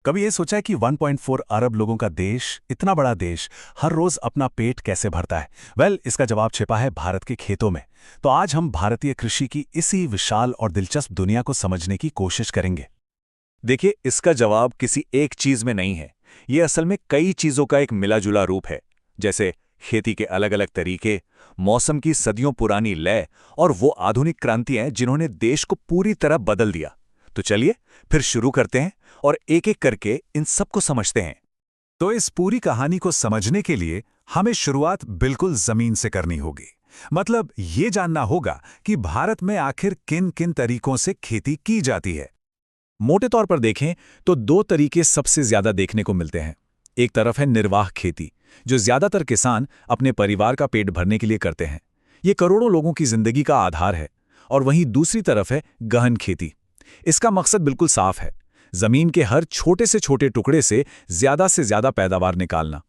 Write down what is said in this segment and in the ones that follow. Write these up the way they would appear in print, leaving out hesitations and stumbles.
कभी ये सोचा है कि 1.4 अरब लोगों का देश, इतना बड़ा देश, हर रोज अपना पेट कैसे भरता है? इसका जवाब छिपा है भारत के खेतों में। तो आज हम भारतीय कृषि की इसी विशाल और दिलचस्प दुनिया को समझने की कोशिश करेंगे। देखिए, इसका जवाब किसी एक चीज में नहीं है। ये असल में कई चीजों का एक मिला-जुला रूप है। जैसे खेती के अलग-अलग तरीके, मौसम की सदियों पुरानी लय और वो आधुनिक क्रांतियां जिन्होंने देश को पूरी तरह बदल दिया। तो चलिए फिर शुरू करते हैं और एक-एक करके इन सबको समझते हैं। तो इस पूरी कहानी को समझने के लिए हमें शुरुआत बिल्कुल जमीन से करनी होगी। मतलब ये जानना होगा कि भारत में आखिर किन किन तरीकों से खेती की जाती है। मोटे तौर पर देखें तो दो तरीके सबसे ज्यादा देखने को मिलते हैं। एक तरफ है निर्वाह खेती, जो ज्यादातर किसान अपने परिवार का पेट भरने के लिए करते हैं। ये करोड़ों लोगों की जिंदगी का आधार है। और वहीं दूसरी तरफ है गहन खेती। इसका मकसद बिल्कुल साफ है, जमीन के हर छोटे से छोटे टुकड़े से ज्यादा पैदावार निकालना।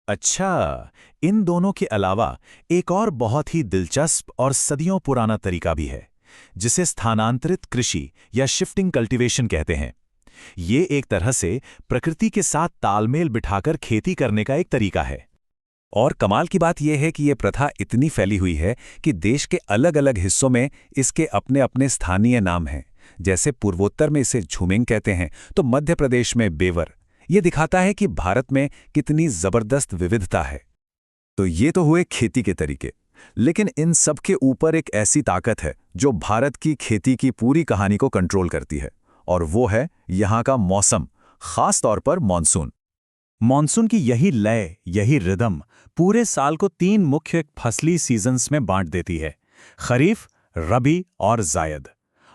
अच्छा, इन दोनों के अलावा एक और बहुत ही दिलचस्प और सदियों पुराना तरीका भी है, जिसे स्थानांतरित कृषि या शिफ्टिंग कल्टीवेशन कहते हैं। ये एक तरह से प्रकृति के साथ तालमेल बिठाकर खेती करने का एक तरीका है। और कमाल की बात यह है कि यह प्रथा इतनी फैली हुई है कि देश के अलग-अलग हिस्सों में इसके अपने अपने स्थानीय नाम हैं। जैसे पूर्वोत्तर में इसे झूमेंग कहते हैं, तो मध्य प्रदेश में बेवर। ये दिखाता है कि भारत में कितनी जबरदस्त विविधता है। तो ये तो हुए खेती के तरीके, लेकिन इन सब के ऊपर एक ऐसी ताकत है जो भारत की खेती की पूरी कहानी को कंट्रोल करती है, और वो है यहाँ का मौसम, खास तौर पर मानसून। मॉनसून की यही लय, यही रिदम पूरे साल को 3 मुख्य फसली सीजन्स में बांट देती है: खरीफ, रबी और जायद।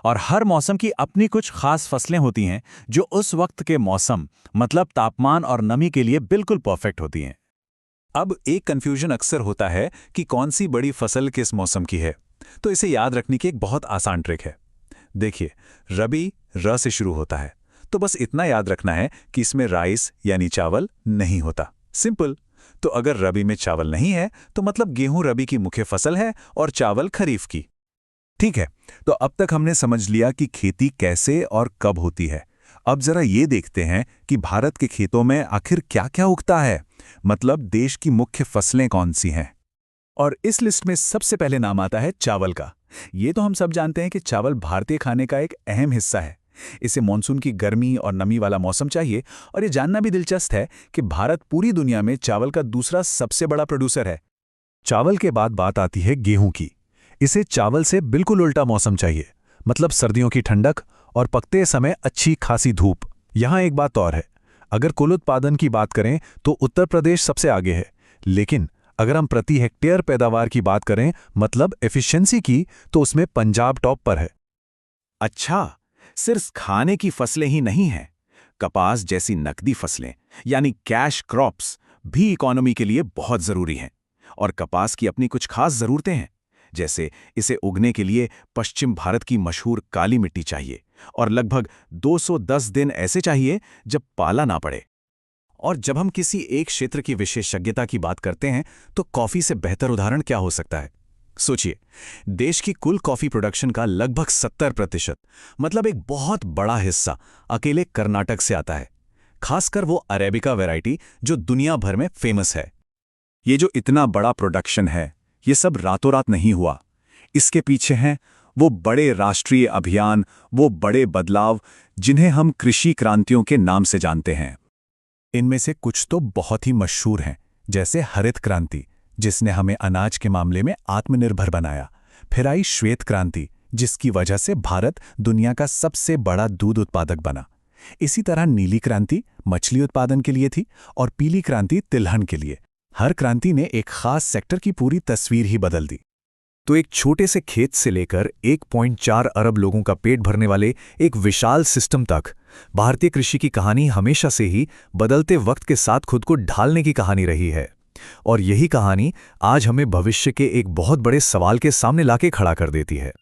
और हर मौसम की अपनी कुछ खास फसलें होती हैं जो उस वक्त के मौसम, मतलब तापमान और नमी के लिए बिल्कुल परफेक्ट होती हैं। अब एक कंफ्यूजन अक्सर होता है कि कौन सी बड़ी फसल किस मौसम की है। तो इसे याद रखने की एक बहुत आसान ट्रिक है। देखिए, रबी र से शुरू होता है, तो बस इतना याद रखना है कि इसमें राइस यानी चावल नहीं होता। सिंपल। तो अगर रबी में चावल नहीं है तो मतलब गेहूं रबी की मुख्य फसल है और चावल खरीफ की। ठीक है, तो अब तक हमने समझ लिया कि खेती कैसे और कब होती है। अब जरा ये देखते हैं कि भारत के खेतों में आखिर क्या क्या उगता है, मतलब देश की मुख्य फसलें कौन सी हैं। और इस लिस्ट में सबसे पहले नाम आता है चावल का। ये तो हम सब जानते हैं कि चावल भारतीय खाने का एक अहम हिस्सा है। इसे मानसून की गर्मी और नमी वाला मौसम चाहिए, और ये जानना भी दिलचस्प है कि भारत पूरी दुनिया में चावल का दूसरा सबसे बड़ा प्रोड्यूसर है। चावल के बाद बात आती है गेहूं की। इसे चावल से बिल्कुल उल्टा मौसम चाहिए, मतलब सर्दियों की ठंडक और पकते समय अच्छी खासी धूप। यहाँ एक बात और है, अगर कुल उत्पादन की बात करें तो उत्तर प्रदेश सबसे आगे है, लेकिन अगर हम प्रति हेक्टेयर पैदावार की बात करें, मतलब एफिशिएंसी की, तो उसमें पंजाब टॉप पर है। अच्छा, सिर्फ खाने की फसलें ही नहीं हैं। कपास जैसी नकदी फसलें, यानी कैश क्रॉप्स, भी इकोनॉमी के लिए बहुत जरूरी हैं। और कपास की अपनी कुछ खास जरूरतें हैं। जैसे इसे उगने के लिए पश्चिम भारत की मशहूर काली मिट्टी चाहिए, और लगभग 210 दिन ऐसे चाहिए जब पाला ना पड़े। और जब हम किसी एक क्षेत्र की विशेषज्ञता की बात करते हैं, तो कॉफी से बेहतर उदाहरण क्या हो सकता है? सोचिए, देश की कुल कॉफी प्रोडक्शन का लगभग 70%, मतलब एक बहुत बड़ा हिस्सा, अकेले कर्नाटक से आता है। खासकर वो अरेबिका वैरायटी जो दुनिया भर में फेमस है। ये जो इतना बड़ा प्रोडक्शन है, ये सब रातों रात नहीं हुआ। इसके पीछे हैं वो बड़े राष्ट्रीय अभियान, वो बड़े बदलाव जिन्हें हम कृषि क्रांतियों के नाम से जानते हैं। इनमें से कुछ तो बहुत ही मशहूर हैं, जैसे हरित क्रांति, जिसने हमें अनाज के मामले में आत्मनिर्भर बनाया। फिर आई श्वेत क्रांति, जिसकी वजह से भारत दुनिया का सबसे बड़ा दूध उत्पादक बना। इसी तरह नीली क्रांति मछली उत्पादन के लिए थी, और पीली क्रांति तिलहन के लिए। हर क्रांति ने एक खास सेक्टर की पूरी तस्वीर ही बदल दी। तो एक छोटे से खेत से लेकर 1.4 अरब लोगों का पेट भरने वाले एक विशाल सिस्टम तक, भारतीय कृषि की कहानी हमेशा से ही बदलते वक्त के साथ खुद को ढालने की कहानी रही है। और यही कहानी आज हमें भविष्य के एक बहुत बड़े सवाल के सामने लाके खड़ा कर देती है।